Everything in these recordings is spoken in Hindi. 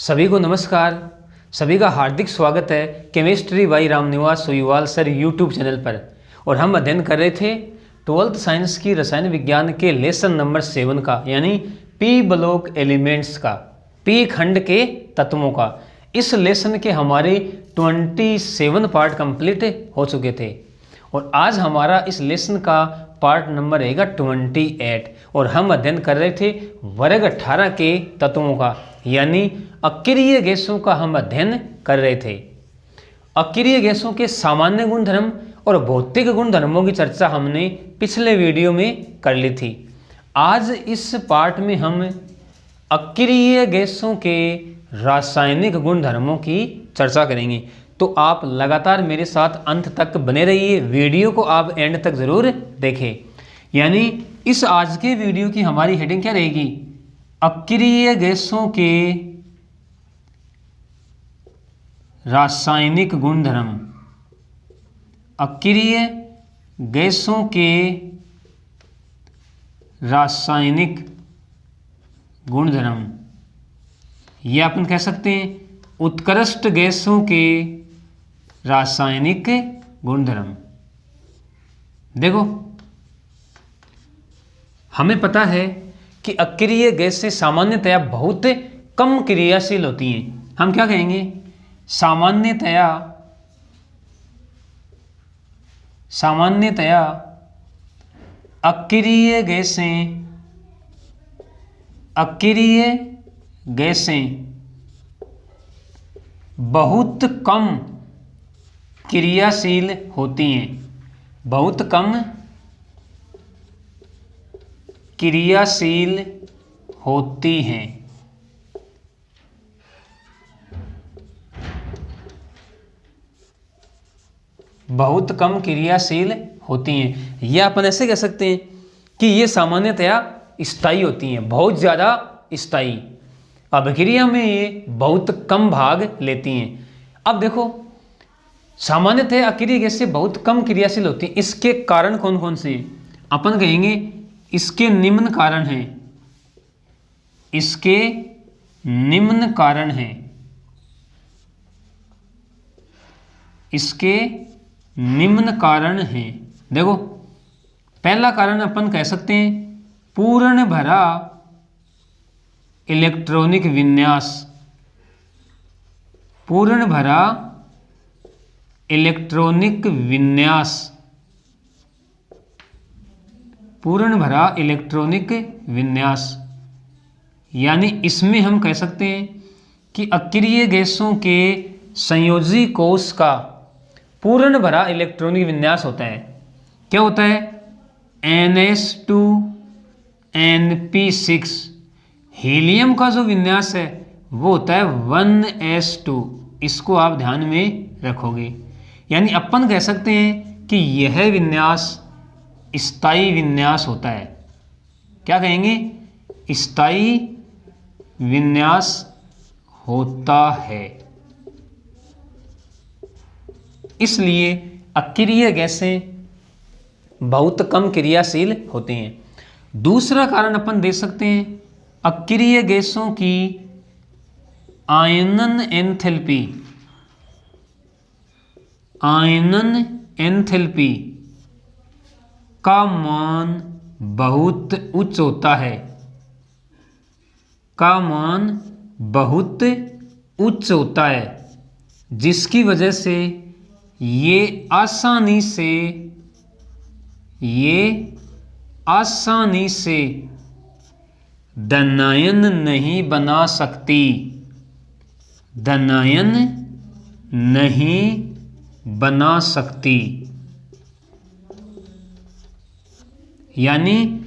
सभी को नमस्कार। सभी का हार्दिक स्वागत है chemistry by Ramniwas Soiwal sir YouTube channel पर। और हम अध्ययन कर रहे थे 12th साइंस की रसायन विज्ञान के लेसन नंबर 7 का, यानी पी ब्लॉक एलिमेंट्स का, पी खंड के तत्वों का। इस लेसन के हमारे 27 पार्ट कंप्लीट हो चुके थे और आज हमारा इस लेसन का पार्ट नंबर रहेगा 28 और हम अध्ययन कर रहे थे वर्ग 18 के तत्वों का, यानी अक्रिय गैसों का हम अध्ययन कर रहे थे। अक्रिय गैसों के सामान्य गुणधर्म और भौतिक गुणधर्मों की चर्चा हमने पिछले वीडियो में कर ली थी। आज इस पार्ट में हम अक्रिय गैसों के रासायनिक गुणधर्मों की चर्चा करेंगे, तो आप लगातार मेरे साथ अंत तक बने रहिए। वीडियो को आप एंड तक ज़रूर देखें। यानी इस आज के वीडियो की हमारी हेडिंग क्या रहेगी? अक्रिय गैसों के रासायनिक गुणधर्म। अक्रिय गैसों के रासायनिक गुणधर्म, या अपन कह सकते हैं उत्कृष्ट गैसों के रासायनिक गुणधर्म। देखो, हमें पता है कि अक्रिय गैसें सामान्यतया बहुत कम क्रियाशील होती हैं। हम क्या कहेंगे? सामान्यतया अक्रिय गैसें बहुत कम क्रियाशील होती हैं। बहुत कम क्रियाशील होती हैं। बहुत कम क्रियाशील होती हैं, या अपन ऐसे कह सकते हैं कि ये सामान्यतया स्थायी होती हैं, बहुत ज़्यादा स्थायी। अभिक्रिया में ये बहुत कम भाग लेती हैं। अब देखो, सामान्यतः अक्रिय गैसें बहुत कम क्रियाशील होती हैं। इसके कारण कौन कौन से हैं? अपन कहेंगे इसके निम्न कारण हैं। इसके निम्न कारण हैं। इसके निम्न कारण हैं। देखो, पहला कारण अपन कह सकते हैं पूर्ण भरा इलेक्ट्रॉनिक विन्यास। पूर्ण भरा इलेक्ट्रॉनिक विन्यास। पूर्ण भरा इलेक्ट्रॉनिक विन्यास, यानी इसमें हम कह सकते हैं कि अक्रिय गैसों के संयोजी कोश का पूर्ण भरा इलेक्ट्रॉनिक विन्यास होता है। क्या होता है? NS2 NP6। हीलियम का जो विन्यास है वो होता है 1s2। इसको आप ध्यान में रखोगे। यानी अपन कह सकते हैं कि यह विन्यास स्थायी विन्यास होता है। क्या कहेंगे? स्थायी विन्यास होता है। इसलिए अक्रिय गैसें बहुत कम क्रियाशील होती हैं। दूसरा कारण अपन दे सकते हैं अक्रिय गैसों की आयनन एंथैल्पी। आयनन एंथैल्पी का मान बहुत उच्च होता है। का मान बहुत उच्च होता है, जिसकी वजह से ये आसानी से धनायन नहीं बना सकती। धनायन नहीं बना सकती, यानी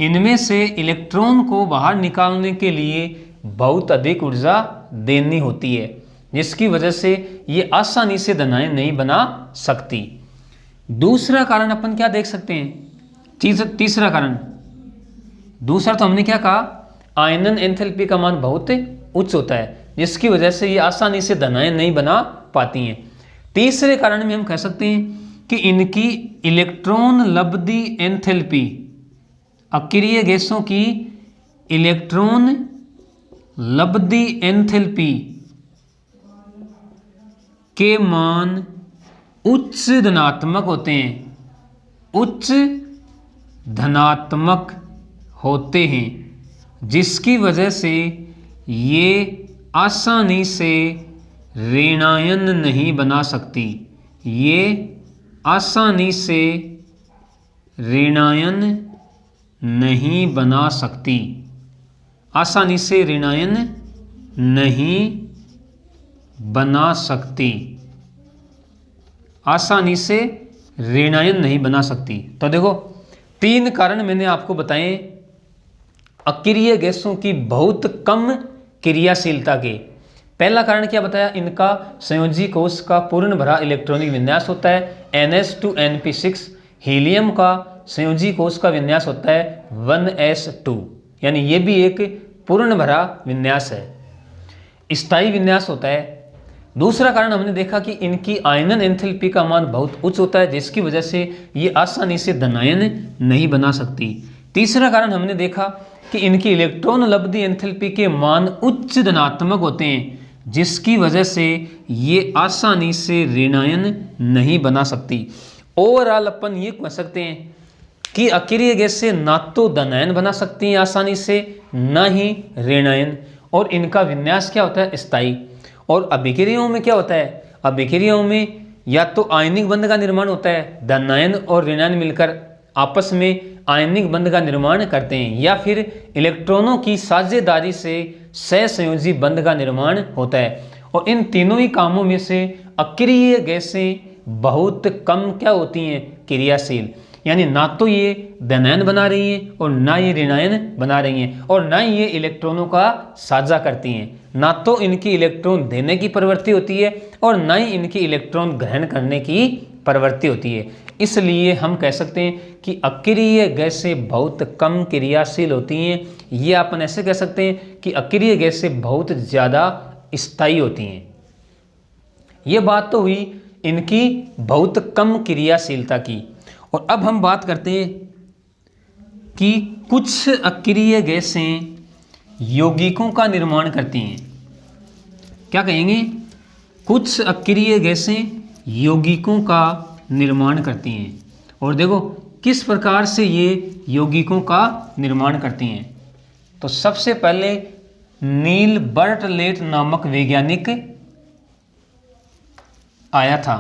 इनमें से इलेक्ट्रॉन को बाहर निकालने के लिए बहुत अधिक ऊर्जा देनी होती है, जिसकी वजह से ये आसानी से धनायन नहीं बना सकती। दूसरा कारण अपन क्या देख सकते हैं? तीसरा कारण, दूसरा तो हमने क्या कहा? आयनन एंथैल्पी का मान बहुत उच्च होता है, जिसकी वजह से ये आसानी से धनायन नहीं बना पाती हैं। तीसरे कारण में हम कह सकते हैं कि इनकी इलेक्ट्रॉन लब्धि एंथैल्पी, अक्रिय गैसों की इलेक्ट्रॉन लब्धि एंथैल्पी के मान उच्च धनात्मक होते हैं, उच्च धनात्मक होते हैं, जिसकी वजह से ये आसानी से ऋणायन नहीं बना सकती, ये आसानी से ऋणायन नहीं बना सकती, आसानी से ऋणायन नहीं बना सकती, आसानी से ऋणायन नहीं बना सकती। तो देखो 3 कारण मैंने आपको बताए अक्रिय गैसों की बहुत कम क्रियाशीलता के। पहला कारण क्या बताया, इनका संयोजी कोश का पूर्ण भरा इलेक्ट्रॉनिक विन्यास होता है NH2NP6। हीलियम का संयोजी कोश का विन्यास होता है 1s2, यानी ये भी एक पूर्ण भरा विन्यास है, स्थायी विन्यास होता है। दूसरा कारण हमने देखा कि इनकी आयनन एंथैल्पी का मान बहुत उच्च होता है, जिसकी वजह से ये आसानी से धनायन नहीं बना सकती। तीसरा कारण हमने देखा कि इनकी इलेक्ट्रॉन लब्धि एंथैल्पी के मान उच्च धनात्मक होते हैं, जिसकी वजह से ये आसानी से ऋणायन नहीं बना सकती। ओवरऑल अपन ये कह सकते हैं कि अक्रिय गैस से ना तो धनायन बना सकती हैं आसानी से, ना ही ऋणायन, और इनका विन्यास क्या होता है, स्थायी। और अभिक्रियाओं में क्या होता है, अभिक्रियाओं में या तो आयनिक बंध का निर्माण होता है, धनायन और ऋणायन मिलकर आपस में आयनिक बंध का निर्माण करते हैं, या फिर इलेक्ट्रॉनों की साझेदारी से सहसंयोजी बंध का निर्माण होता है। और इन तीनों ही कामों में से अक्रिय गैसें बहुत कम क्या होती हैं, क्रियाशील, यानी ना तो ये धनायन बना रही हैं और ना ये ऋणायन बना रही हैं, और ना ये इलेक्ट्रॉनों का साझा करती हैं। ना तो इनकी इलेक्ट्रॉन देने की प्रवृत्ति होती है और ना ही इनकी इलेक्ट्रॉन ग्रहण करने की प्रवृत्ति होती है। इसलिए हम कह सकते हैं कि अक्रिय गैसें बहुत कम क्रियाशील होती हैं। ये अपन ऐसे कह सकते हैं कि अक्रिय गैसें बहुत ज़्यादा स्थायी होती हैं। ये बात तो हुई इनकी बहुत कम क्रियाशीलता की। और अब हम बात करते हैं कि कुछ अक्रिय गैसें यौगिकों का निर्माण करती हैं। क्या कहेंगे, कुछ अक्रिय गैसें यौगिकों का निर्माण करती हैं। और देखो किस प्रकार से ये यौगिकों का निर्माण करती हैं। तो सबसे पहले नील बर्टलेट नामक वैज्ञानिक आया था,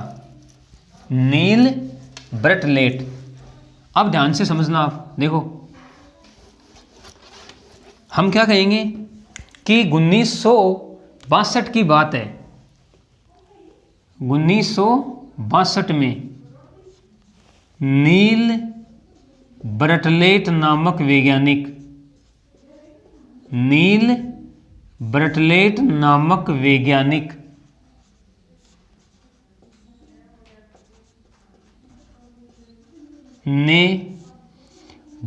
नील बर्टलेट। अब ध्यान से समझना आप, देखो हम क्या कहेंगे कि 1962 की बात है। 1962 में नील बर्टलेट नामक वैज्ञानिक, नील बर्टलेट नामक वैज्ञानिक ने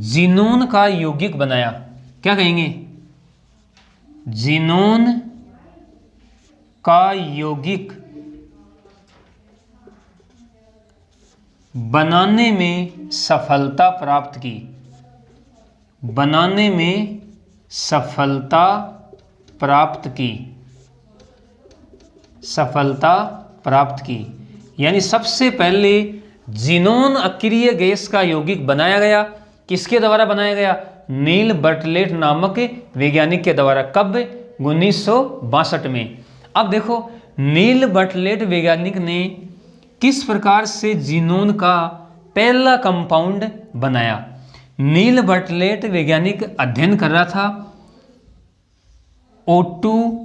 जीनोन का यौगिक बनाया। क्या कहेंगे, जीनोन का यौगिक बनाने में सफलता प्राप्त की, बनाने में सफलता प्राप्त की, सफलता प्राप्त की। यानी सबसे पहले जीनोन अक्रिय गैस का यौगिक बनाया गया। किसके द्वारा बनाया गया, नील बर्टलेट नामक वैज्ञानिक के द्वारा। कब, 1962 में। अब देखो नील बर्टलेट वैज्ञानिक ने किस प्रकार से जीनोन का पहला कंपाउंड बनाया। नील बर्टलेट वैज्ञानिक अध्ययन कर रहा था O2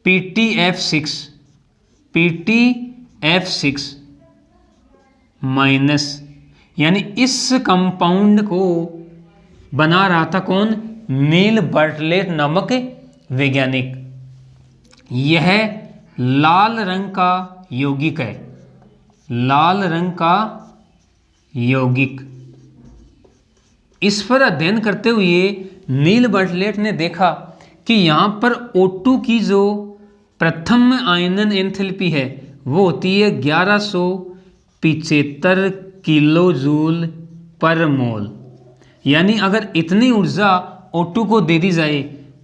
PTF6 माइनस, यानी इस कंपाउंड को बना रहा था कौन, नील बर्टलेट नामक वैज्ञानिक। यह लाल रंग का यौगिक है, लाल रंग का यौगिक। इस पर अध्ययन करते हुए नील बर्टलेट ने देखा कि यहाँ पर O2 की जो प्रथम आयनन एंथैल्पी है वो होती है 1175 किलो जूल पर मोल। यानी अगर इतनी ऊर्जा O2 को दे दी जाए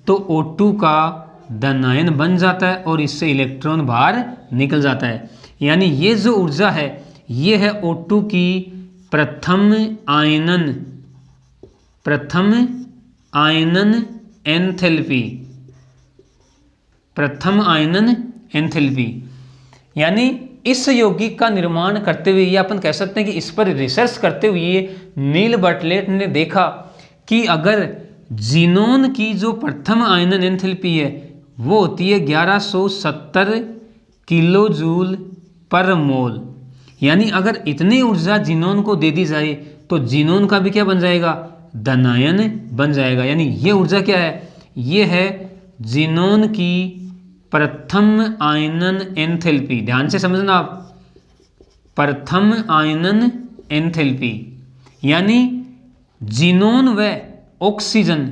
तो O2 का धन आयन बन जाता है और इससे इलेक्ट्रॉन बाहर निकल जाता है। यानी ये जो ऊर्जा है ये है O2 की प्रथम आयनन एंथैल्पी, प्रथम आयनन एंथैल्पी। यानी इस यौगिक का निर्माण करते हुए, या अपन कह सकते हैं कि इस पर रिसर्च करते हुए नील बर्टलेट ने देखा कि अगर जीनोन की जो प्रथम आयनन एंथैल्पी है वो होती है 1170 किलो जूल पर मोल। यानी अगर इतनी ऊर्जा जीनोन को दे दी जाए तो जीनोन का भी क्या बन जाएगा, धनायन बन जाएगा। यानी ये ऊर्जा क्या है, ये है जीनोन की प्रथम आयनन एंथैल्पी। ध्यान से समझना आप, प्रथम आयनन एंथैल्पी। यानी जीनोन व ऑक्सीजन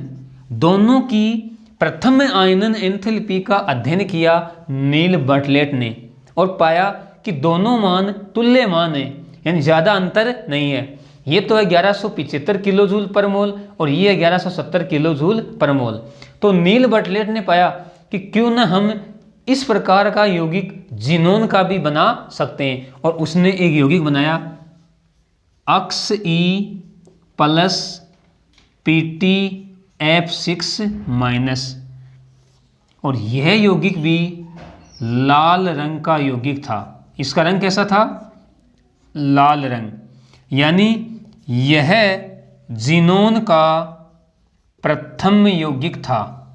दोनों की प्रथम आयनन एंथैल्पी का अध्ययन किया नील बर्टलेट ने और पाया कि दोनों मान तुल्य मान है, यानी ज़्यादा अंतर नहीं है। ये तो है 1175 किलो जूल पर मोल और ये है 1170 किलो जूल पर मोल। तो नील बर्टलेट ने पाया कि क्यों न हम इस प्रकार का यौगिक जीनोन का भी बना सकते हैं और उसने एक यौगिक बनाया Xe प्लस PtF6-, और यह यौगिक भी लाल रंग का यौगिक था। इसका रंग कैसा था, लाल रंग। यानी यह जीनोन का प्रथम यौगिक था,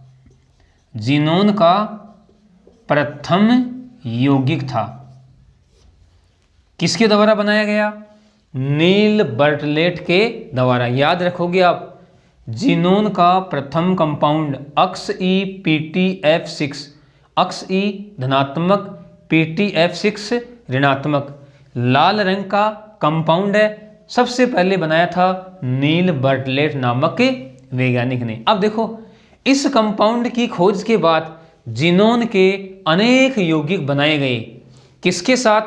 जीनोन का प्रथम यौगिक था। किसके द्वारा बनाया गया, नील बर्टलेट के द्वारा। याद रखोगे आप, जीनोन का प्रथम कंपाउंड XePtF6, Xe धनात्मक PtF6 ऋणात्मक, लाल रंग का कंपाउंड है। सबसे पहले बनाया था नील बर्टलेट नामक वैज्ञानिक ने। अब देखो, इस कंपाउंड की खोज के बाद जीनोन के अनेक यौगिक बनाए गए। किसके साथ,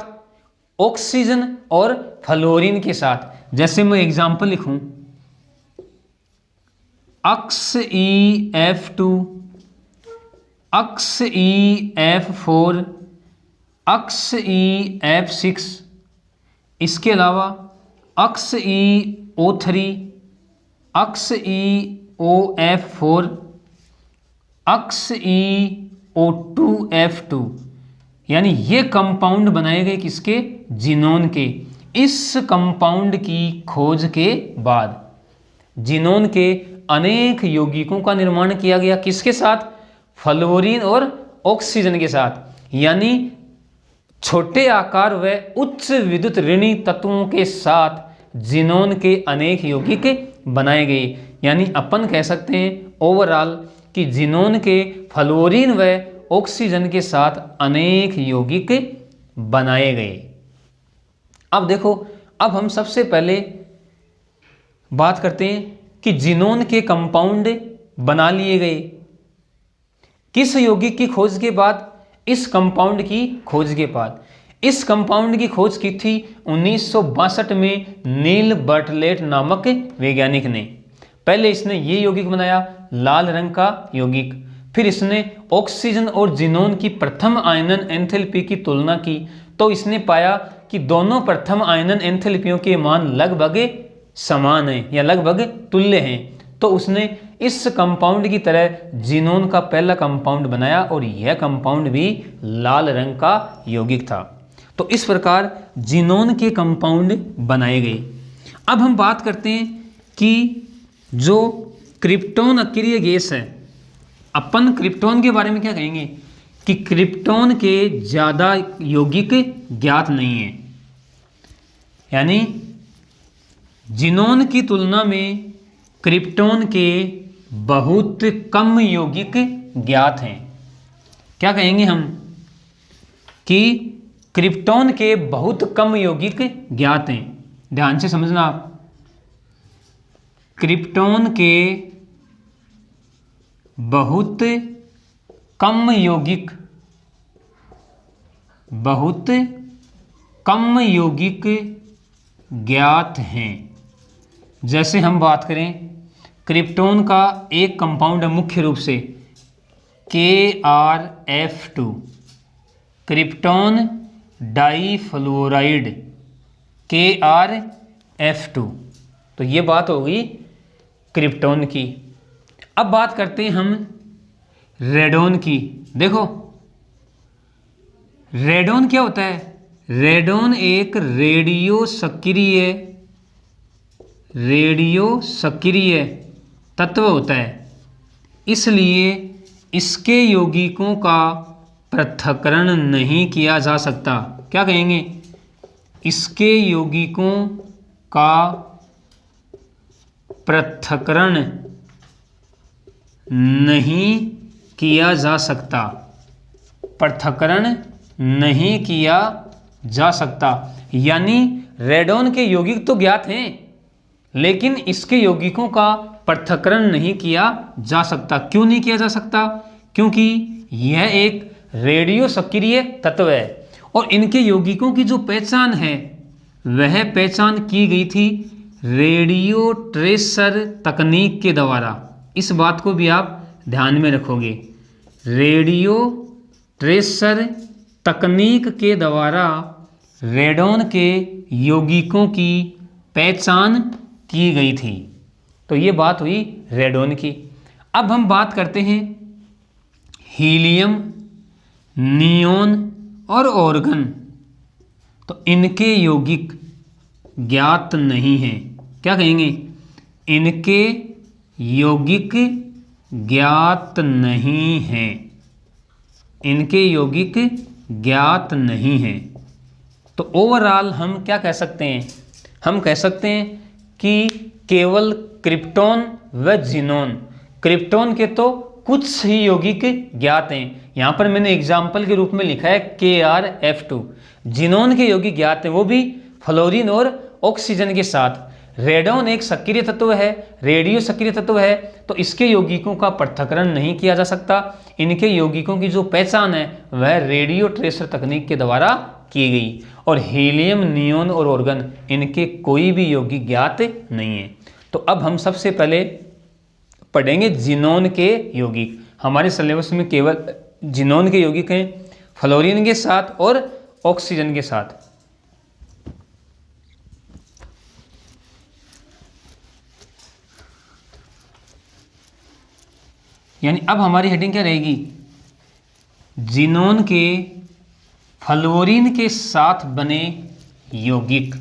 ऑक्सीजन और फ्लोरीन के साथ। जैसे मैं एग्जांपल लिखूं, XeF2, XeF4, XeF6, इसके अलावा XeO3, XeOF4, XeO2F2। यानी ये कंपाउंड बनाए गए किसके, जीनोन के। इस कंपाउंड की खोज के बाद जीनोन के अनेक यौगिकों का निर्माण किया गया। किसके साथ, फ्लोरीन और ऑक्सीजन के साथ। यानी छोटे आकार व उच्च विद्युत ऋणी तत्वों के साथ जीनोन के अनेक यौगिक बनाए गए। यानी अपन कह सकते हैं ओवरऑल कि जीनोन के फ्लोरीन व ऑक्सीजन के साथ अनेक यौगिक बनाए गए। अब देखो, अब हम सबसे पहले बात करते हैं कि जीनोन के कंपाउंड बना लिए गए किस यौगिक की खोज के बाद, इस कंपाउंड की खोज के बाद। इस कंपाउंड की खोज की थी 1962 में नील बर्टलेट नामक वैज्ञानिक ने। पहले इसने ये यौगिक बनाया, लाल रंग का यौगिक। फिर इसने ऑक्सीजन और जीनोन की प्रथम आयनन एंथैल्पी की तुलना की तो इसने पाया कि दोनों प्रथम आयनन एंथैल्पियों के मान लगभग समान हैं या लगभग तुल्य हैं। तो उसने इस कंपाउंड की तरह जीनोन का पहला कंपाउंड बनाया और यह कंपाउंड भी लाल रंग का यौगिक था। तो इस प्रकार जीनोन के कंपाउंड बनाए गए। अब हम बात करते हैं कि जो क्रिप्टोन अक्रिय गैस है, अपन क्रिप्टोन के बारे में क्या कहेंगे कि क्रिप्टोन के ज़्यादा यौगिक ज्ञात नहीं है। यानी जीनोन की तुलना में क्रिप्टोन के बहुत कम यौगिक ज्ञात हैं। क्या कहेंगे हम कि क्रिप्टोन के बहुत कम यौगिक ज्ञात हैं। ध्यान से समझना आप, क्रिप्टोन के बहुत कम यौगिक ज्ञात हैं। जैसे हम बात करें क्रिप्टोन का एक कंपाउंड है मुख्य रूप से KrF2, क्रिप्टोन डाईफ्लोराइड KrF2। तो ये बात होगी क्रिप्टोन की। अब बात करते हैं हम रेडोन की। देखो रेडोन क्या होता है? रेडोन एक रेडियो सक्रिय तत्व होता है, इसलिए इसके यौगिकों का पृथक्करण नहीं किया जा सकता। क्या कहेंगे? इसके यौगिकों का पृथक्करण नहीं किया जा सकता, पृथक्करण नहीं किया जा सकता। यानी रेडोन के यौगिक तो ज्ञात हैं, लेकिन इसके यौगिकों का पृथक्करण नहीं किया जा सकता। क्यों नहीं किया जा सकता? क्योंकि यह एक रेडियो सक्रिय तत्व है और इनके यौगिकों की जो पहचान है वह पहचान की गई थी रेडियो ट्रेसर तकनीक के द्वारा। इस बात को भी आप ध्यान में रखोगे। रेडियो ट्रेसर तकनीक के द्वारा रेडोन के यौगिकों की पहचान की गई थी। तो ये बात हुई रेडोन की। अब हम बात करते हैं हीलियम, नियोन और ऑर्गन। तो इनके यौगिक ज्ञात नहीं हैं। क्या कहेंगे? इनके यौगिक ज्ञात नहीं हैं। इनके यौगिक ज्ञात नहीं हैं। तो ओवरऑल हम क्या कह सकते हैं? हम कह सकते हैं कि केवल क्रिप्टोन व जिनोन, क्रिप्टोन के तो कुछ ही यौगिक ज्ञात हैं। यहाँ पर मैंने एग्जाम्पल के रूप में लिखा है KrF2। जिनोन के यौगिक ज्ञात हैं, वो भी फ्लोरीन और ऑक्सीजन के साथ। रेडोन एक सक्रिय तत्व है, रेडियो सक्रिय तत्व है, तो इसके यौगिकों का पृथक्करण नहीं किया जा सकता। इनके यौगिकों की जो पहचान है वह रेडियो ट्रेसर तकनीक के द्वारा की गई। और हीलियम, नियोन और ऑर्गन, इनके कोई भी यौगिक ज्ञात नहीं है। तो अब हम सबसे पहले पढ़ेंगे जिनोन के यौगिक। हमारे सिलेबस में केवल जिनोन के यौगिक हैं, फ्लोरीन के साथ और ऑक्सीजन के साथ। यानी अब हमारी हेडिंग क्या रहेगी? जिनोन के फ्लोरीन के साथ बने यौगिक।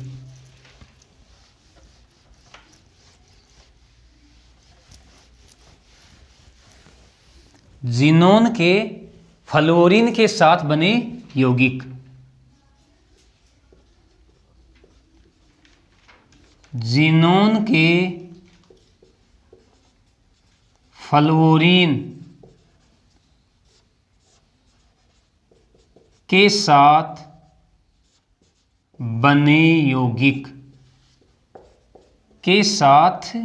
जिनोन के फ्लोरीन के साथ बने यौगिक। जिनोन के फ्लोरीन के साथ बने यौगिक, के साथ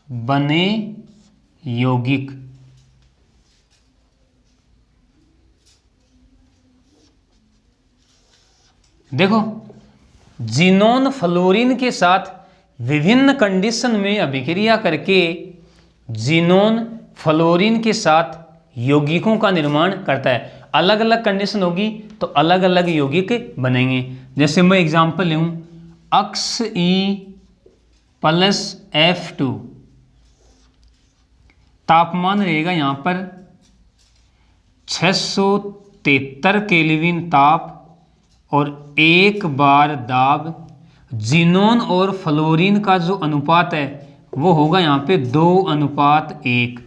बने यौगिक। देखो जिनोन फ्लोरीन के साथ विभिन्न कंडीशन में अभिक्रिया करके जिनोन फ्लोरीन के साथ यौगिकों का निर्माण करता है। अलग अलग कंडीशन होगी तो अलग अलग यौगिक बनेंगे। जैसे मैं एग्जांपल लूँ, Xe+F2, तापमान रहेगा यहाँ पर 673 केल्विन ताप और 1 बार दाब। जिनोन और फ्लोरीन का जो अनुपात है वो होगा यहाँ पे 2:1।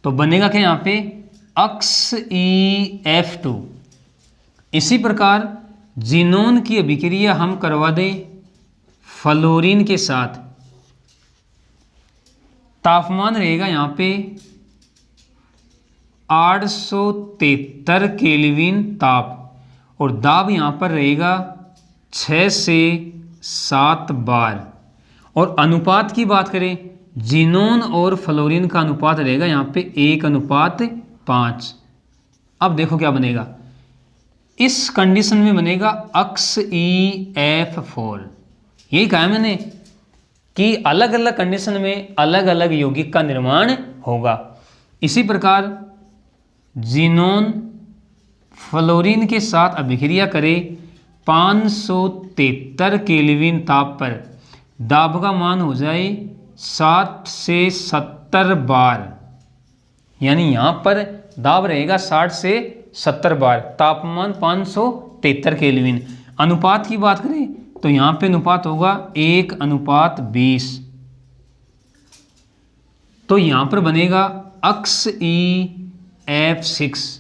तो बनेगा क्या यहाँ पे? Xe+F2। इसी प्रकार जिनोन की अभिक्रिया हम करवा दें फ्लोरीन के साथ, तापमान रहेगा यहाँ पे 873 केल्विन ताप और दाब यहाँ पर रहेगा 6 से 7 बार। और अनुपात की बात करें, जिनोन और फ्लोरीन का अनुपात रहेगा यहाँ पे 1:5। अब देखो क्या बनेगा, इस कंडीशन में बनेगा Xe+F4। यही कहा मैंने कि अलग अलग कंडीशन में अलग अलग यौगिक का निर्माण होगा। इसी प्रकार ज़ीनोन फ्लोरीन के साथ अभिक्रिया करे 573 केल्विन ताप पर, दाब का मान हो जाए 60 से 70 बार, यानी यहाँ पर दाब रहेगा 60 से 70 बार, तापमान 573 केल्विन। अनुपात की बात करें तो यहाँ पे अनुपात होगा 1:20। तो यहाँ पर बनेगा XeF6।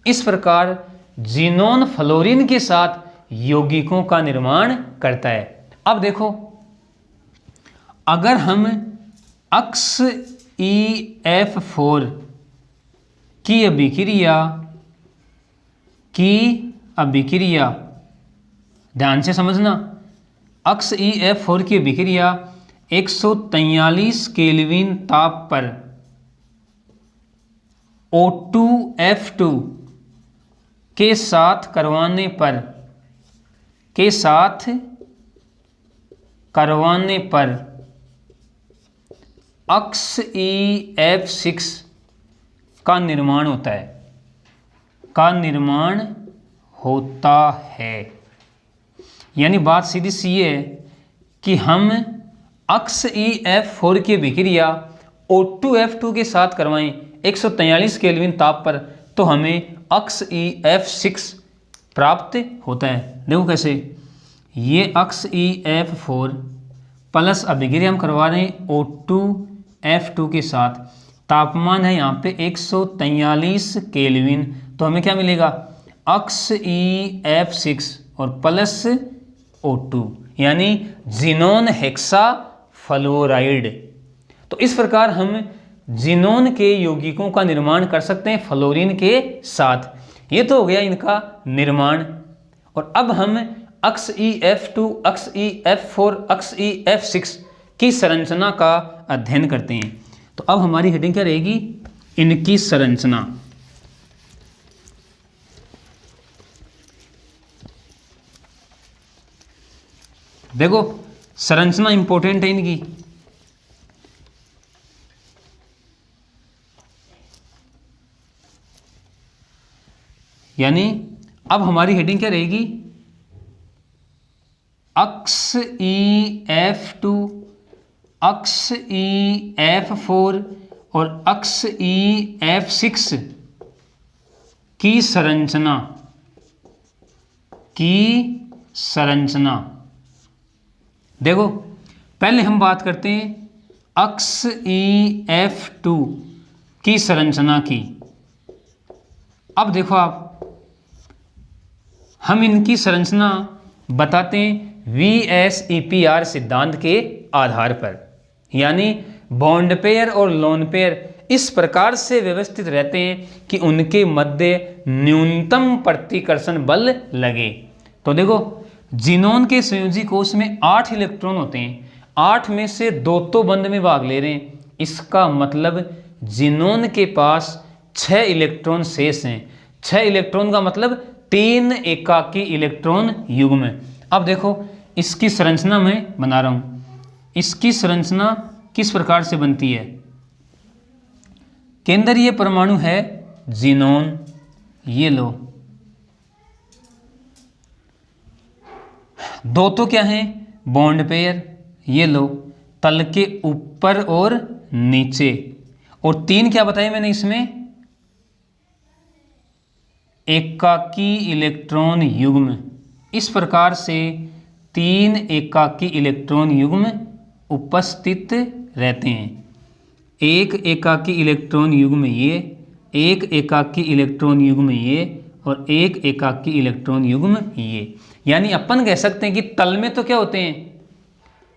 इस प्रकार ज़ीनोन फ्लोरीन के साथ यौगिकों का निर्माण करता है। अब देखो, अगर हम XeF4 की अभिक्रिया ध्यान से समझना, XeF4 की अभिक्रिया 143 केल्विन ताप पर O2F2 के साथ करवाने पर XeF6 का निर्माण होता है। यानी बात सीधी सी है कि हम XeF4 की अभिक्रिया O2F2 के साथ करवाएं 143 केल्विन ताप पर, तो हमें XeF6 प्राप्त होता है। देखो कैसे, ये XeF4 प्लस अभिक्रिया हम करवा रहे हैं O2F2 के साथ, तापमान है यहाँ पे 143 केल्विन, तो हमें क्या मिलेगा XeF6 और प्लस O2 यानी ज़ीनोन हेक्सा फ्लोराइड। तो इस प्रकार हम ज़ीनोन के यौगिकों का निर्माण कर सकते हैं फ्लोरीन के साथ। ये तो हो गया इनका निर्माण। और अब हम XeF2, XeF4, XeF6 की संरचना का अध्ययन करते हैं। तो अब हमारी हेडिंग क्या रहेगी, इनकी संरचना। देखो संरचना इंपॉर्टेंट है इनकी। यानी अब हमारी हेडिंग क्या रहेगी, XeF2, XeF4 और XeF6 की संरचना। देखो पहले हम बात करते हैं XeF2 की संरचना की। अब देखो आप, हम इनकी संरचना बताते हैं VSEPR सिद्धांत के आधार पर। यानी बॉन्ड पेयर और लोन पेयर इस प्रकार से व्यवस्थित रहते हैं कि उनके मध्य न्यूनतम प्रतिकर्षण बल लगे। तो देखो ज़ीनोन के संयोजी कोष में 8 इलेक्ट्रॉन होते हैं, 8 में से 2 तो बंध में भाग ले रहे हैं। इसका मतलब ज़ीनोन के पास 6 इलेक्ट्रॉन शेष हैं। 6 इलेक्ट्रॉन का मतलब 3 एकाकी इलेक्ट्रॉन युग्म। अब देखो इसकी संरचना मैं बना रहा हूं। इसकी संरचना किस प्रकार से बनती है, केंद्रीय परमाणु है ज़ीनोन, ये लो। 2 तो क्या है बॉन्ड पेयर, ये लो तल के ऊपर और नीचे। और 3 क्या बताया मैंने इसमें, एकाकी इलेक्ट्रॉन युग्म। इस प्रकार से 3 एकाकी इलेक्ट्रॉन युग्म उपस्थित रहते हैं। एक एकाकी इलेक्ट्रॉन युग्म ये, एक एकाकी इलेक्ट्रॉन युग्म ये और एक एकाकी इलेक्ट्रॉन युग्म ये। यानी अपन कह सकते हैं कि तल में तो क्या होते हैं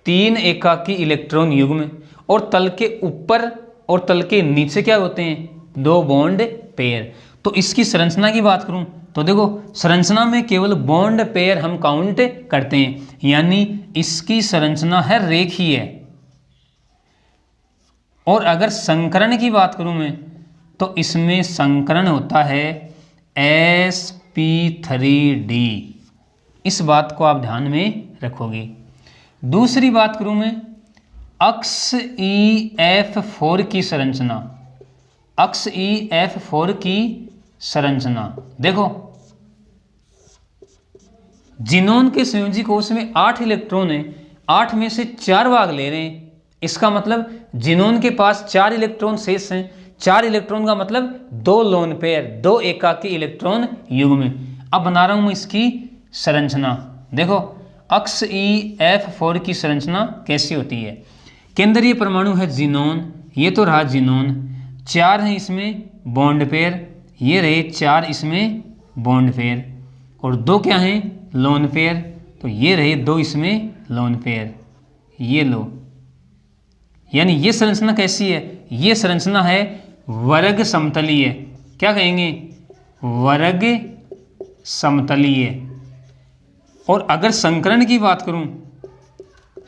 3 एकाकी इलेक्ट्रॉन युग्म, और तल के ऊपर और तल के नीचे क्या होते हैं 2 बॉन्ड पेयर। तो इसकी संरचना की बात करूं तो देखो संरचना में केवल बॉन्ड पेयर हम काउंट करते हैं, यानी इसकी संरचना है रेखीय। और अगर संकरण की बात करूं मैं तो इसमें संकरण होता है sp3d। इस बात को आप ध्यान में रखोगे। दूसरी बात करूं मैं अक्स EF4 की संरचना, अक्स EF4 की संरचना। देखो जिनोन के संयोजी कोष में 8 इलेक्ट्रॉन है, 8 में से 4 भाग ले रहे हैं। इसका मतलब जिनोन के पास 4 इलेक्ट्रॉन शेष हैं। 4 इलेक्ट्रॉन का मतलब 2 लोन पेयर, 2 एकाकी इलेक्ट्रॉन युग्म। अब बना रहा हूं मैं इसकी संरचना। देखो अक्स EF4 की संरचना कैसी होती है। केंद्रीय परमाणु है जिनोन, ये तो रहा जिनोन, 4 हैं इसमें बॉन्ड पेयर, ये रहे 4 इसमें बॉन्ड पेयर, और 2 क्या हैं लोन पेयर, तो ये रहे 2 इसमें लोन पेयर, ये लो। यानी ये संरचना कैसी है, ये संरचना है वर्ग समतलीय। क्या कहेंगे, वर्ग समतलीय। और अगर संकरण की बात करूं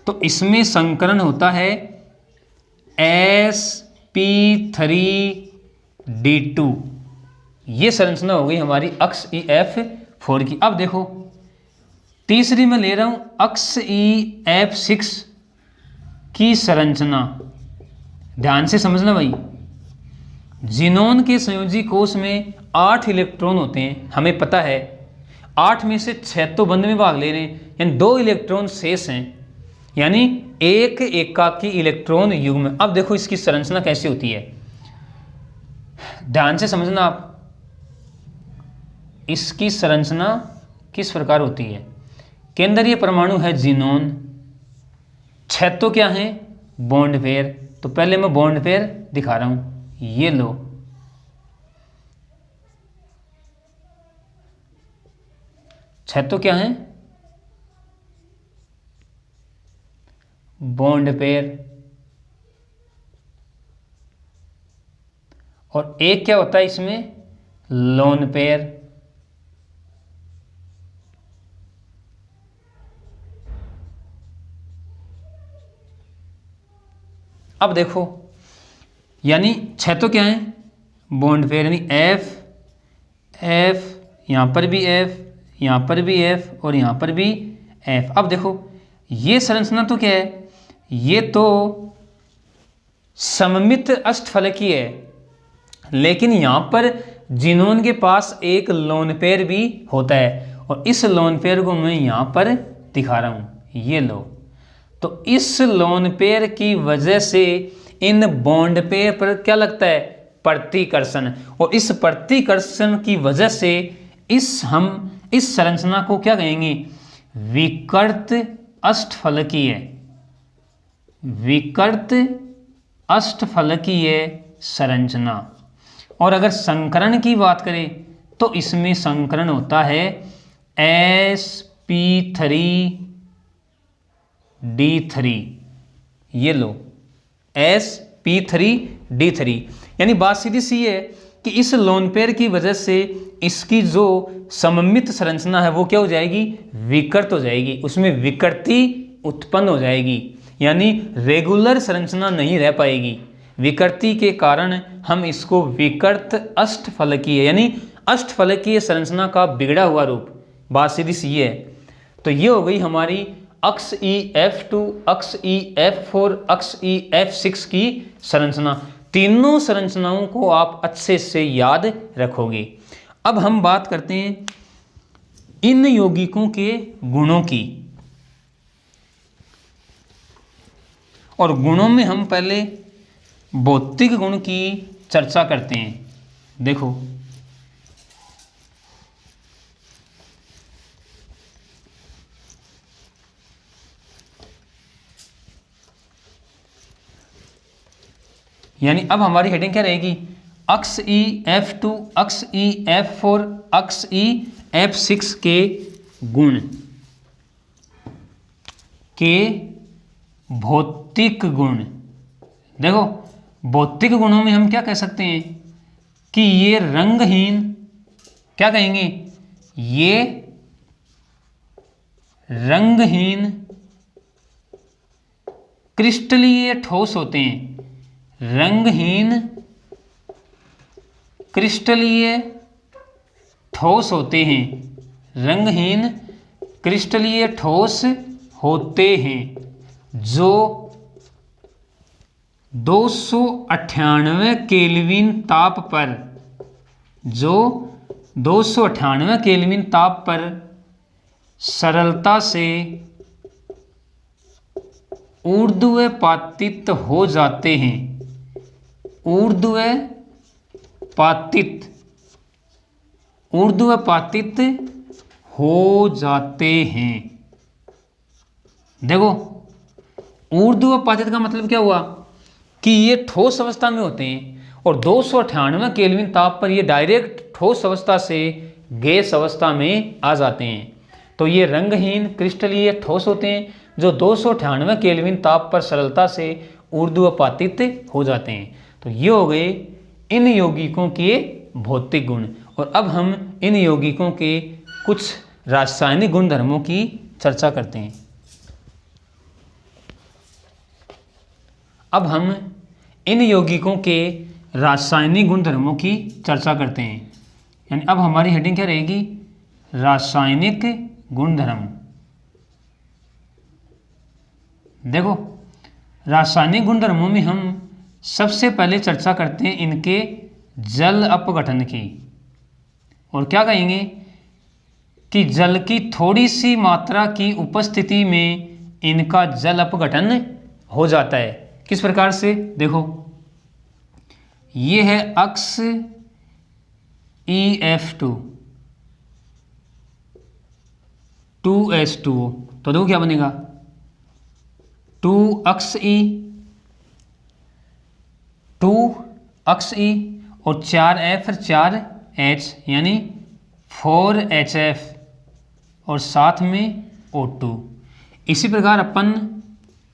तो इसमें संकरण होता है sp3d2। ये संरचना हो गई हमारी अक्स EF4 की। अब देखो तीसरी मैं ले रहा हूं अक्स EF6 की संरचना। ध्यान से समझना भाई, जिनोन के संयोजी कोष में 8 इलेक्ट्रॉन होते हैं, हमें पता है 8 में से 6 तो बंद में भाग ले रहे हैं, यानी 2 इलेक्ट्रॉन शेष हैं, यानी एक एकाकी इलेक्ट्रॉन युग्म। अब देखो इसकी संरचना कैसी होती है, ध्यान से समझना आप। इसकी संरचना किस प्रकार होती है। केंद्रीय परमाणु है जिनोन, 6 तो क्या है बॉन्ड पेयर। तो पहले मैं बॉन्ड पेयर दिखा रहा हूं, ये लो, छह तो क्या है बॉन्ड पेयर, और एक क्या होता है इसमें लोन पेयर। अब देखो यानी 6 तो क्या है बॉन्ड पेयर, यानी F F, यहां पर भी F, यहां पर भी F और यहां पर भी F। अब देखो ये संरचना तो क्या है, ये तो सममित अष्टफलकीय है, लेकिन यहां पर जिनोन के पास एक लोन पेयर भी होता है, और इस लोन पेयर को मैं यहां पर दिखा रहा हूं, ये लो। तो इस लोन पेयर की वजह से इन बॉन्ड पेयर पर क्या लगता है प्रतिकर्षण, और इस प्रतिकर्षण की वजह से हम इस संरचना को क्या कहेंगे विकर्त अष्टफलकीय, विकर्त अष्टफलकीय संरचना। और अगर संकरण की बात करें तो इसमें संकरण होता है sp3d3, ये लो sp3d3। यानी बात सीधी सी है कि इस लोन पेयर की वजह से इसकी जो सममित संरचना है वो क्या हो जाएगी विकृत हो जाएगी, उसमें विकृति उत्पन्न हो जाएगी, यानी रेगुलर संरचना नहीं रह पाएगी। विकृति के कारण हम इसको विकृत अष्टफलकीय यानी अष्टफलकीय संरचना का बिगड़ा हुआ रूप, बात सीधी सी है। तो ये हो गई हमारी अक्ष EF2, अक्ष EF4, अक्ष EF6 की संरचना। तीनों संरचनाओं को आप अच्छे से याद रखोगे। अब हम बात करते हैं इन यौगिकों के गुणों की, और गुणों में हम पहले भौतिक गुण की चर्चा करते हैं। देखो यानी अब हमारी हेडिंग क्या रहेगी अक्ष EF2, अक्ष EF4, अक्ष EF6 के गुण के भौतिक गुण। देखो भौतिक गुणों में हम क्या कह सकते हैं कि ये रंगहीन, क्या कहेंगे ये रंगहीन क्रिस्टलीय ठोस होते हैं, रंगहीन क्रिस्टलीय ठोस होते हैं, रंगहीन क्रिस्टलीय ठोस होते हैं, जो 298 केल्विन ताप पर, जो 298 केल्विन ताप पर सरलता से ऊर्ध्वपातित हो जाते हैं, ऊर्ध्वपातित हो जाते हैं। देखो ऊर्ध्वपातित का मतलब क्या हुआ कि ये ठोस अवस्था में होते हैं और 298 केल्विन ताप पर ये डायरेक्ट ठोस अवस्था से गैस अवस्था में आ जाते हैं। तो ये रंगहीन क्रिस्टलीय ठोस होते हैं जो 298 केल्विन ताप पर सरलता से ऊर्ध्वपातित हो जाते हैं। तो ये हो गए इन यौगिकों के भौतिक गुण। और अब हम इन यौगिकों के कुछ रासायनिक गुणधर्मों की चर्चा करते हैं। अब हम इन यौगिकों के रासायनिक गुणधर्मों की चर्चा करते हैं। यानी अब हमारी हेडिंग क्या रहेगी? रासायनिक गुणधर्म। देखो रासायनिक गुणधर्मों में हम सबसे पहले चर्चा करते हैं इनके जल अपघटन की। और क्या कहेंगे कि जल की थोड़ी सी मात्रा की उपस्थिति में इनका जल अपघटन हो जाता है। किस प्रकार से? देखो ये है अक्स EF2 2H2O। तो देखो क्या बनेगा 2 अक्स E, 2 अक्स E और 4F 4H यानी 4HF और साथ में O2। इसी प्रकार अपन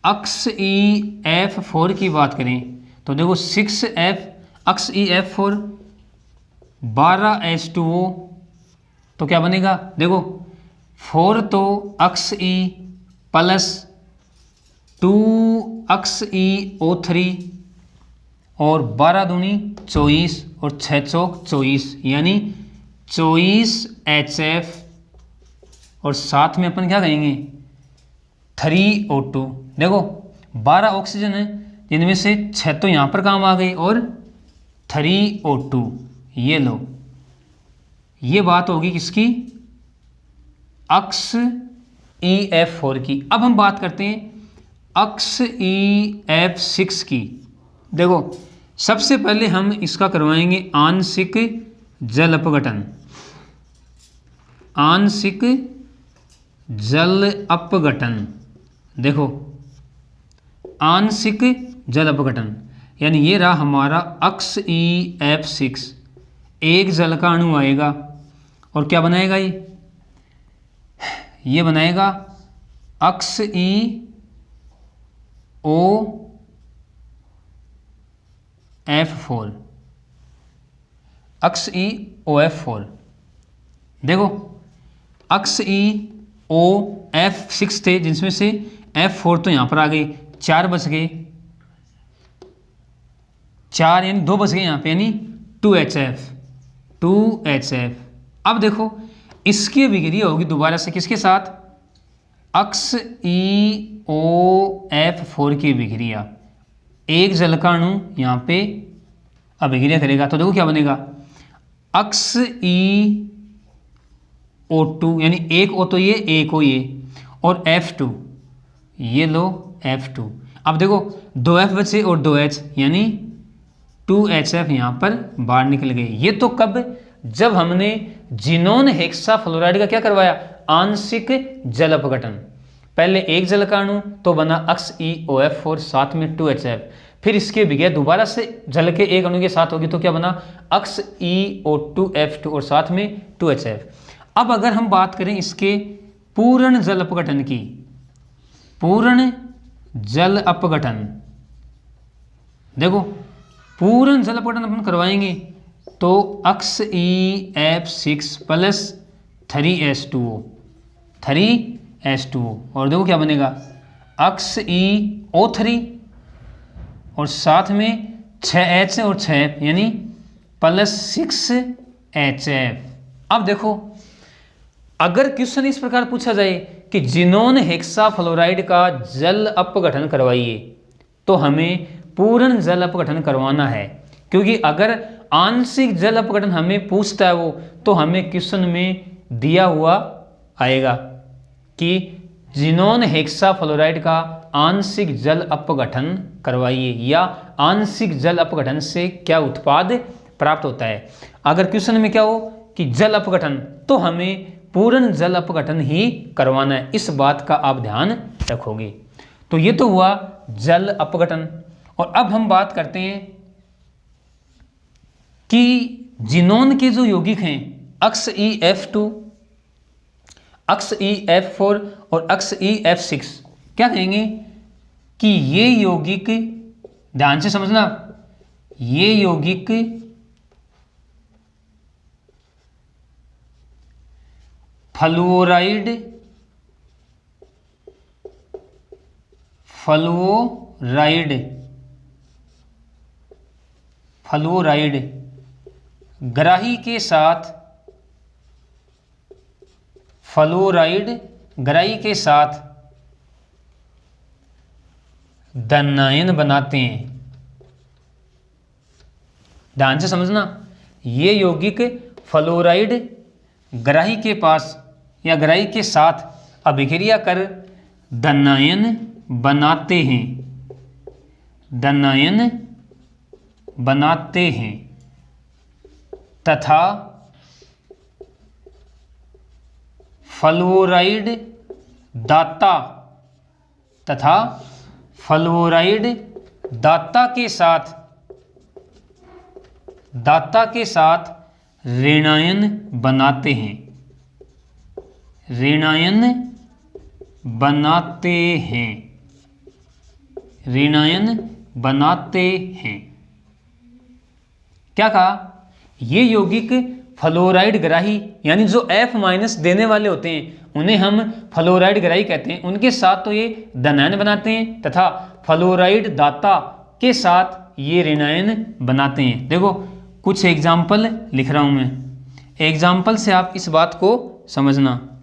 अक्स EF4 की बात करें तो देखो 6F अक्स EF4 12H2O। तो क्या बनेगा? देखो 4 तो अक्स E प्लस 2 अक्स EO3 और 12 दूनी 24 और 6 चौक 24 यानी 24HF और साथ में अपन क्या कहेंगे 3O2। देखो 12 ऑक्सीजन है जिनमें से 6 तो यहाँ पर काम आ गई और 3O2। ये लो, ये बात होगी किसकी? अक्स EF4 की। अब हम बात करते हैं अक्स EF6 की। देखो सबसे पहले हम इसका करवाएंगे आंशिक जल अपघटन। आंशिक जल अपघटन। देखो आंशिक जल अपघटन यानी ये रहा हमारा अक्स EF6। एक जल का अणु आएगा और क्या बनाएगा? ये बनाएगा अक्स EOF4। अक्स EOF4। देखो अक्स EOF6 थे जिसमें से F4 तो यहाँ पर आ गए, 4 बच गए, 4 यानी 2 बच गए यहाँ पे यानी 2HF। अब देखो इसकी अभिक्रिया होगी दोबारा से किसके साथ? अक्स EOF4 की अभिक्रिया। एक जल का अणु यहाँ पे अभिक्रिया करेगा तो देखो क्या बनेगा अक्स EO2 यानी एक O तो ये, एक O ये और F2। ये लो F2। अब देखो 2F बचे और 2H यानी 2HF यहाँ पर बाहर निकल गए। ये तो कब? जब हमने जिनोन हेक्साफ्लोराइड का क्या करवाया? आंशिक जल अपघटन। पहले एक जल का अणु तो बना अक्स EOF4 साथ में 2HF, फिर इसके विक्रिया दोबारा से जल के एक अणु के साथ होगी तो क्या बना? अक्स EO2F2 और साथ में 2HF। अब अगर हम बात करें इसके पूर्ण जल अपघटन की, पूर्ण जल अपघटन। देखो पूर्ण जल अपघटन अपन करवाएंगे तो अक्स EF6 प्लस 3H2O और देखो क्या बनेगा अक्स EO3 और साथ में 6H और 6F यानी प्लस 6HF। अब देखो अगर क्वेश्चन इस प्रकार पूछा जाए कि जिनोन हेक्साफ्लोराइड का जल अपघटन करवाइए तो हमें पूर्ण जल अपघटन करवाना है, क्योंकि अगर आंशिक जल अपघटन हमें पूछता है वो, तो हमें क्वेश्चन में दिया हुआ आएगा कि जिनोन हेक्साफ्लोराइड का आंशिक जल अपघटन करवाइए, या आंशिक जल अपघटन से क्या उत्पाद प्राप्त होता है। अगर क्वेश्चन में क्या हो कि जल अपघटन, तो हमें पूर्ण जल अपघटन ही करवाना है, इस बात का आप ध्यान रखोगे। तो ये तो हुआ जल अपघटन। और अब हम बात करते हैं कि जिनोन के जो यौगिक हैं अक्स EF2, अक्स EF4 और अक्स EF6, क्या कहेंगे कि ये यौगिक, ध्यान से समझना, ये यौगिक फ्लोराइड ग्राही के साथ, फ्लोराइड ग्राही के साथ धनायन बनाते हैं। ध्यान से समझना, ये यौगिक फ्लोराइड ग्राही के पास या ग्राही के साथ अभिक्रिया कर धनायन बनाते हैं, धनायन बनाते हैं तथा फ्लोराइड दाता के साथ ऋणायन बनाते हैं, ऋणायन बनाते हैं। क्या कहा, ये यौगिक फ्लोराइड ग्राही, यानी जो F- देने वाले होते हैं उन्हें हम फ्लोराइड ग्राही कहते हैं, उनके साथ तो ये धनायन बनाते हैं तथा फ्लोराइड दाता के साथ ये ऋणायन बनाते हैं। देखो कुछ एग्जाम्पल लिख रहा हूं मैं, एग्जाम्पल से आप इस बात को समझना।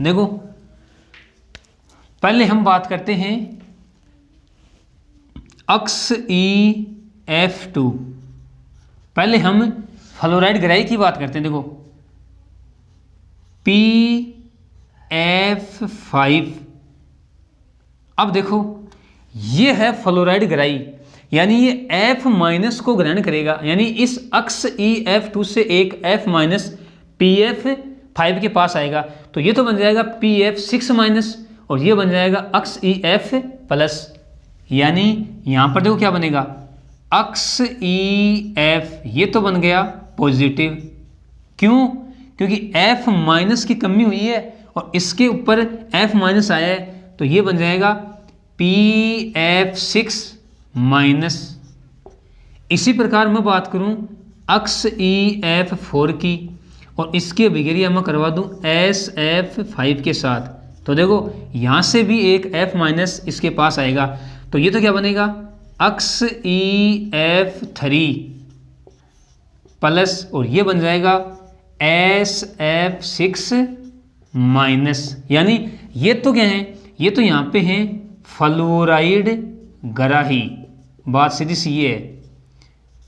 देखो पहले हम बात करते हैं अक्स EF2, पहले हम फ्लोराइड ग्राही की बात करते हैं। देखो PF5, अब देखो ये है फ्लोराइड ग्राही, यानी ये F- को ग्रहण करेगा, यानी इस अक्स EF2 से एक F- PF5 के पास आएगा, तो ये तो बन जाएगा PF6- और ये बन जाएगा अक्स EF+, यानी यहां पर देखो क्या बनेगा, अक्स EF ये तो बन गया पॉजिटिव। क्यों, क्योंकि F- की कमी हुई है और इसके ऊपर F- आया है, तो ये बन जाएगा PF6-। इसी प्रकार मैं बात करूं अक्स EF4 की, और इसकी अभिक्रिया मैं करवा दूं SF5 के साथ, तो देखो यहां से भी एक F- इसके पास आएगा, तो ये तो क्या बनेगा, अक्स EF3+, और ये बन जाएगा SF6-, यानी ये तो क्या है, ये तो यहाँ पे हैं फ्लोराइड ग्राही, बात सीधी सी ये है,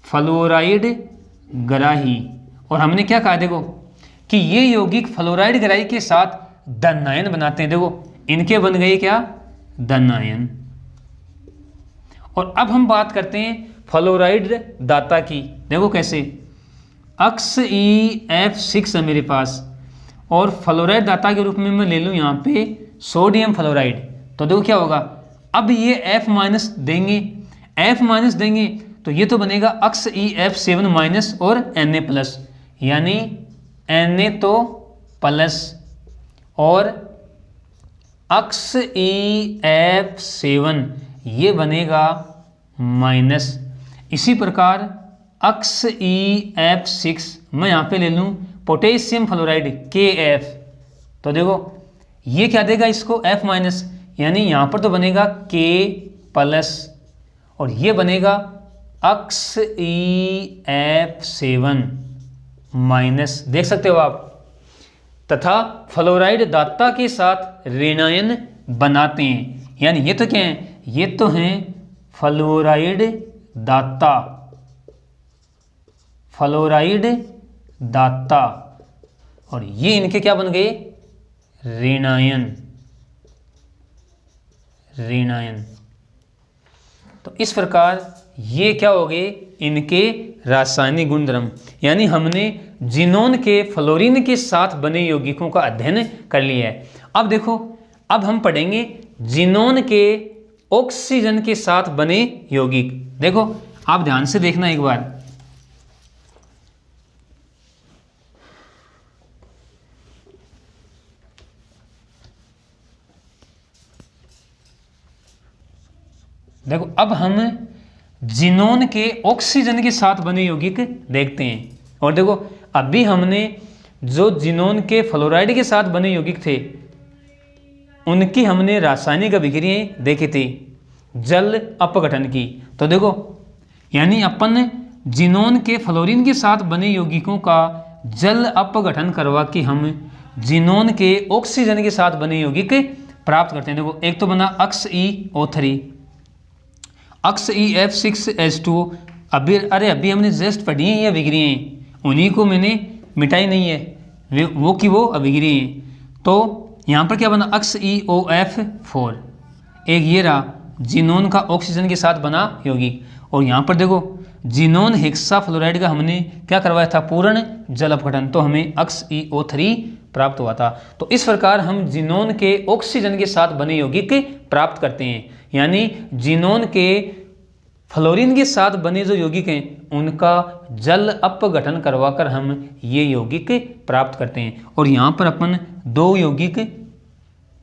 फ्लोराइड ग्राही। और हमने क्या कहा, देखो कि ये यौगिक फ्लोराइड ग्राही के साथ धनायन बनाते हैं, देखो इनके बन गए क्या, धनायन। और अब हम बात करते हैं फ्लोराइड दाता की। देखो कैसे, अक्स EF6 है मेरे पास, और फ्लोराइड दाता के रूप में मैं ले लूँ यहाँ पे सोडियम फ्लोराइड, तो देखो क्या होगा, अब ये F- देंगे, F- देंगे तो ये तो बनेगा अक्स EF7- और Na+, यानी Na तो प्लस, और अक्स EF7 ये बनेगा माइनस। इसी प्रकार अक्स EF6 मैं यहाँ पे ले लूँ पोटेशियम फ्लोराइड KF, तो देखो ये क्या देगा इसको F-, यानी यहाँ पर तो बनेगा K+, और ये बनेगा अक्स EF7-, देख सकते हो आप, तथा फ्लोराइड दाता के साथ ऋणायन बनाते हैं, यानी ये तो क्या है, ये तो हैं फ्लोराइड दाता, फ्लोराइड दाता, और ये इनके क्या बन गए, ऋणायन, ऋणायन। तो इस प्रकार ये क्या हो गए, इनके रासायनिक गुणधर्म। यानी हमने जिनोन के फ्लोरीन के साथ बने यौगिकों का अध्ययन कर लिया है। अब देखो, अब हम पढ़ेंगे जिनोन के ऑक्सीजन के साथ बने यौगिक। देखो आप ध्यान से देखना एक बार, देखो अब हम जिनोन के ऑक्सीजन के साथ बने यौगिक देखते हैं। और देखो अभी हमने जो जिनोन के फ्लोराइड के साथ बने यौगिक थे उनकी हमने रासायनिक अभिक्रियाएं देखी थी जल अपघटन की। तो देखो यानी अपन जिनोन के फ्लोरीन के साथ बने यौगिकों का जल अपघटन करवा के हम जिनोन के ऑक्सीजन के साथ बने यौगिक प्राप्त करते हैं। देखो एक तो बना XeO3, XeF6H2। अभी हमने जस्ट पढ़ी है ये अभिक्रियाएं, उन्हीं को मैंने मिटाई नहीं है, वो की वो अभिक्रियाएं। तो यहाँ पर क्या बना, XeOF4, एक ये रहा जिनोन का ऑक्सीजन के साथ बना यौगिक। और यहाँ पर देखो जिनोन हेक्साफ्लोराइड का हमने क्या करवाया था, पूर्ण जल अपघटन, तो हमें XeO3 प्राप्त हुआ था। तो इस प्रकार हम जिनोन के ऑक्सीजन के साथ बने यौगिक प्राप्त करते हैं। यानी जिनोन के फ्लोरीन के साथ बने जो यौगिक हैं उनका जल अपघटन करवाकर हम ये यौगिक प्राप्त करते हैं। और यहाँ पर अपन दो यौगिक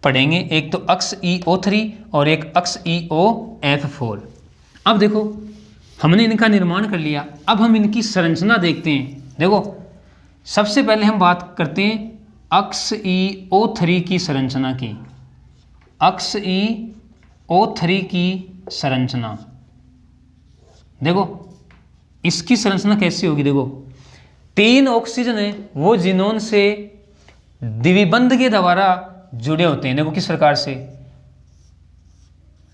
पढ़ेंगे, एक तो XeO3 और एक XeOF4। अब देखो हमने इनका निर्माण कर लिया, अब हम इनकी संरचना देखते हैं। देखो सबसे पहले हम बात करते हैं XeO3 की संरचना की। XeO3 की संरचना देखो, इसकी संरचना कैसी होगी। देखो 3 ऑक्सीजन है वो जिनोन से द्विबंध के द्वारा जुड़े होते हैं। देखो किस प्रकार से,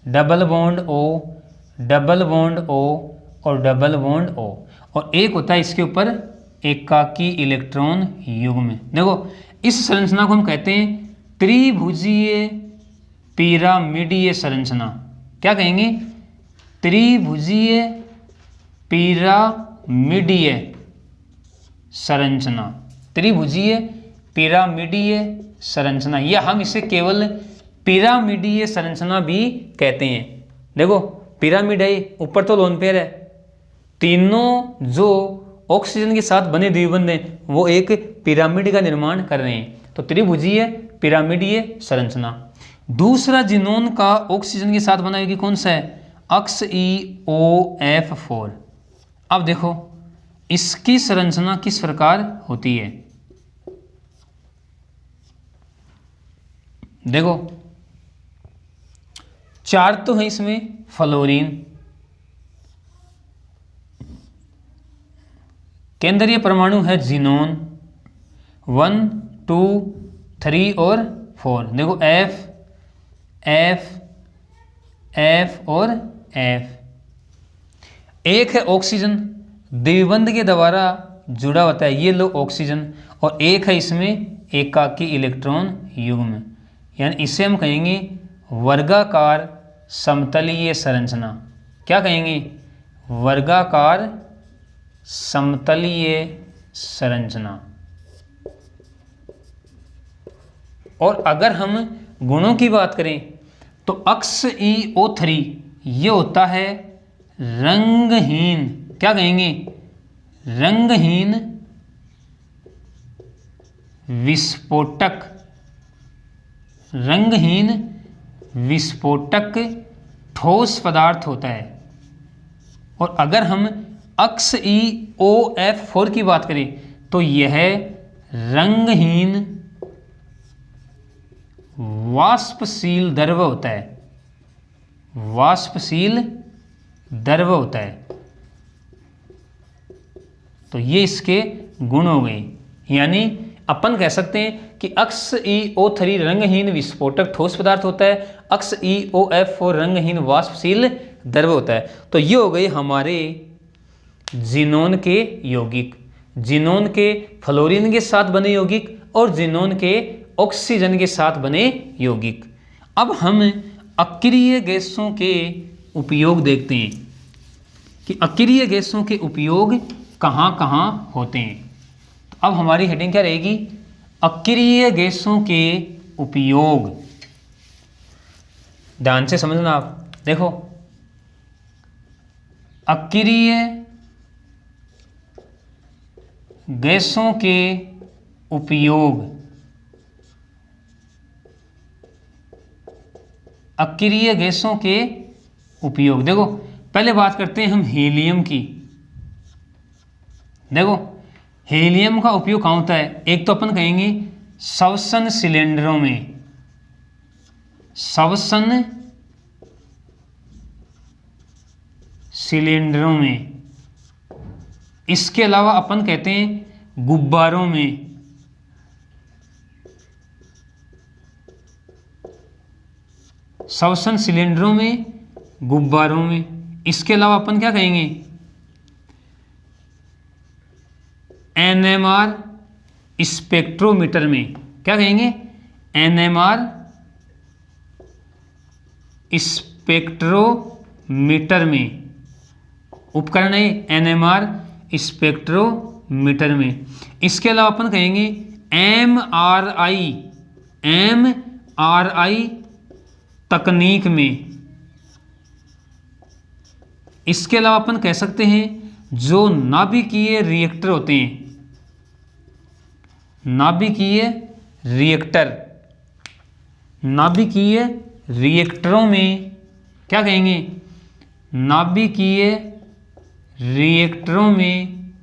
double bond O, double bond O और डबल बॉन्ड O, और एक होता है इसके ऊपर एकाकी इलेक्ट्रॉन युग्म। देखो इस संरचना को हम कहते हैं त्रिभुजीय पिरामिडीय संरचना। क्या कहेंगे, त्रिभुजीय पिरामिडीय संरचना, त्रिभुजीय पिरामिडीय संरचना, या हम इसे केवल पिरामिडीय संरचना भी कहते हैं। देखो पिरामिड है, ऊपर तो लोन पेयर है, तीनों जो ऑक्सीजन के साथ बने द्विबंध हैं वो एक पिरामिड का निर्माण कर रहे हैं। तो त्रिभुजीय पिरामिडीय संरचना। दूसरा जिनोन का ऑक्सीजन के साथ बना यौगिक कौन सा है, XeOF4। अब देखो इसकी संरचना किस प्रकार होती है। देखो 4 तो है इसमें फ्लोरीन, केंद्रीय परमाणु है जिनोन 1, 2, 3 और 4। देखो F, F, F और F। एक है ऑक्सीजन द्विबंध के द्वारा जुड़ा होता है, ये लो ऑक्सीजन, और एक है इसमें एकाकी इलेक्ट्रॉन युग्म, यानी इसे हम कहेंगे वर्गाकार समतलीय संरचना। क्या कहेंगे, वर्गाकार समतलीय संरचना। और अगर हम गुणों की बात करें तो XeO3 ये होता है रंगहीन, क्या कहेंगे, रंगहीन विस्फोटक, रंगहीन विस्फोटक ठोस पदार्थ होता है। और अगर हम XeOF4 की बात करें तो यह रंगहीन वाष्पशील द्रव होता है, वाष्पशील द्रव होता है। तो ये इसके गुण हो गए, यानी अपन कह सकते हैं कि XeO3 रंगहीन विस्फोटक ठोस पदार्थ होता है, XeOF4 रंगहीन वाष्पशील द्रव होता है। तो ये हो गए हमारे जिनोन के यौगिक, जिनोन के फ्लोरीन के साथ बने यौगिक और जिनोन के ऑक्सीजन के साथ बने यौगिक। अब हम अक्रिय गैसों के उपयोग देखते हैं कि अक्रिय गैसों के उपयोग कहाँ कहाँ होते हैं। तो अब हमारी हेडिंग क्या रहेगी, अक्रिय गैसों के उपयोग। ध्यान से समझना आप, देखो अक्रिय गैसों के उपयोग, अक्रिय गैसों के उपयोग। देखो पहले बात करते हैं हम हीलियम की। देखो हीलियम का उपयोग कहाँ होता है, एक तो अपन कहेंगे श्वसन सिलेंडरों में, श्वसन सिलेंडरों में। इसके अलावा अपन कहते हैं गुब्बारों में, श्वसन सिलेंडरों में, गुब्बारों में। इसके अलावा अपन क्या कहेंगे, NMR स्पेक्ट्रोमीटर में। क्या कहेंगे, NMR स्पेक्ट्रोमीटर में, उपकरण है NMR स्पेक्ट्रोमीटर में। इसके अलावा अपन कहेंगे MRI तकनीक में। इसके अलावा अपन कह सकते हैं जो नाभिकीय रिएक्टर होते हैं, नाभिकीय रिएक्टर, नाभिकीय रिएक्टरों में क्या कहेंगे, नाभिकीय रिएक्टरों में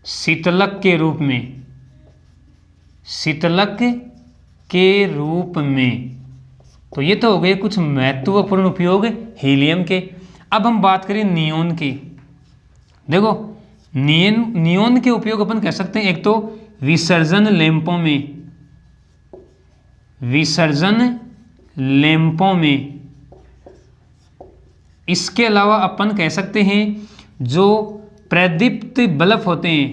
शीतलक के रूप में, शीतलक के रूप में। तो ये तो हो गए कुछ महत्वपूर्ण उपयोग हीलियम के। अब हम बात करें नियोन की। देखो नियोन के उपयोग अपन कह सकते हैं, एक तो विसर्जन लैंपों में, विसर्जन लैंपों में। इसके अलावा अपन कह सकते हैं जो प्रदीप्त बल्ब होते हैं,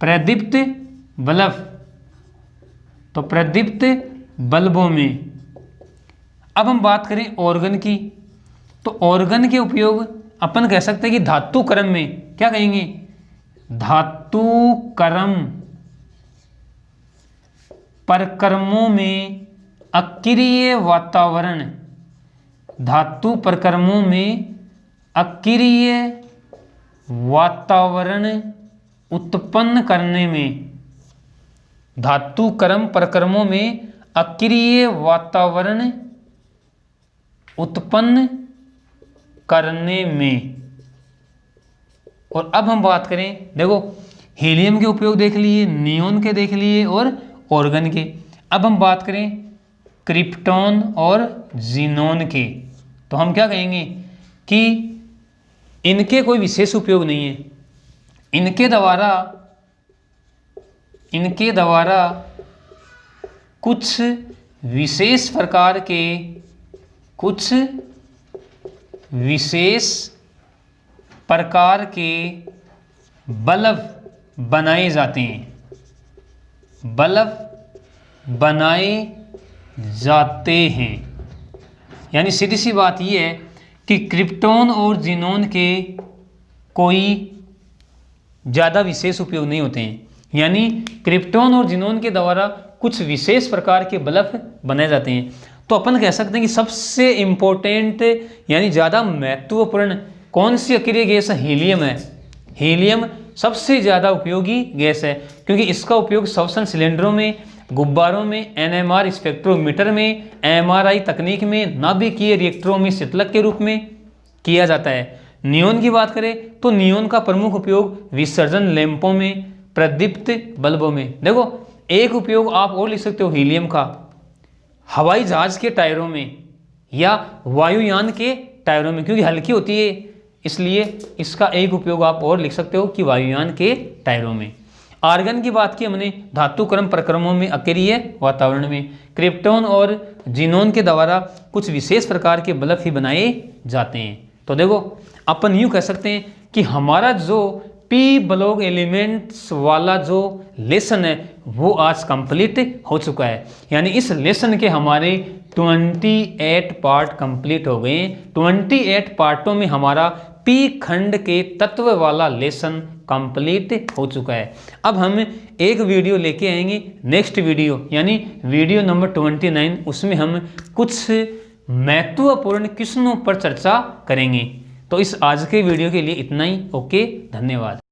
प्रदीप्त बल्ब, तो प्रदीप्त बल्बों में। अब हम बात करें ऑर्गन की, तो ऑर्गन के उपयोग अपन कह सकते हैं कि धातुकर्म में। क्या कहेंगे, धातुकर्म प्रक्रमों में अक्रिय वातावरण, धातु प्रक्रमों में अक्रिय वातावरण उत्पन्न करने में, धातुकर्म प्रक्रमों में अक्रिय वातावरण उत्पन्न करने में। और अब हम बात करें, देखो हीलियम के उपयोग देख लिए, नियोन के देख लिए और ऑर्गन के। अब हम बात करें क्रिप्टॉन और जीनोन के, तो हम क्या कहेंगे कि इनके कोई विशेष उपयोग नहीं है। इनके द्वारा कुछ विशेष प्रकार के, कुछ विशेष प्रकार के बल्ब बनाए जाते हैं, बल्ब बनाए जाते हैं। यानी सीधी सी बात यह है कि क्रिप्टॉन और जीनोन के कोई ज़्यादा विशेष उपयोग नहीं होते हैं। यानी क्रिप्टॉन और जीनोन के द्वारा कुछ विशेष प्रकार के बल्ब बनाए जाते हैं। तो अपन कह सकते हैं कि सबसे इम्पोर्टेंट यानी ज़्यादा महत्वपूर्ण कौन सी अक्रिय गैस है, हीलियम है। हीलियम सबसे ज़्यादा उपयोगी गैस है क्योंकि इसका उपयोग श्वसन सिलेंडरों में, गुब्बारों में, NMR स्पेक्ट्रोमीटर में, MRI तकनीक में, नाभिकीय रिएक्टरों में शीतलक के रूप में किया जाता है। नियोन की बात करें तो नियोन का प्रमुख उपयोग विसर्जन लैंपों में, प्रदीप्त बल्बों में। देखो एक उपयोग आप और लिख सकते हो हीलियम का, हवाई जहाज के टायरों में या वायुयान के टायरों में, क्योंकि हल्की होती है इसलिए इसका एक उपयोग आप और लिख सकते हो कि वायुयान के टायरों में। आर्गन की बात की हमने, धातु क्रम प्रक्रमों में अकेरिय वातावरण में क्रिप्टोन और जीनोन के द्वारा कुछ विशेष प्रकार के बल्ब ही बनाए जाते हैं। तो देखो अपन यूँ कह सकते हैं कि हमारा जो पी ब्लॉक एलिमेंट्स वाला जो लेसन है वो आज कंप्लीट हो चुका है। यानी इस लेसन के हमारे 28 पार्ट कंप्लीट हो गए। 28 पार्टों में हमारा पी खंड के तत्व वाला लेसन कंप्लीट हो चुका है। अब हम एक वीडियो लेके आएंगे, नेक्स्ट वीडियो यानी वीडियो नंबर 29, उसमें हम कुछ महत्वपूर्ण क्वेश्चनों पर चर्चा करेंगे। तो इस आज के वीडियो के लिए इतना ही। ओके, धन्यवाद।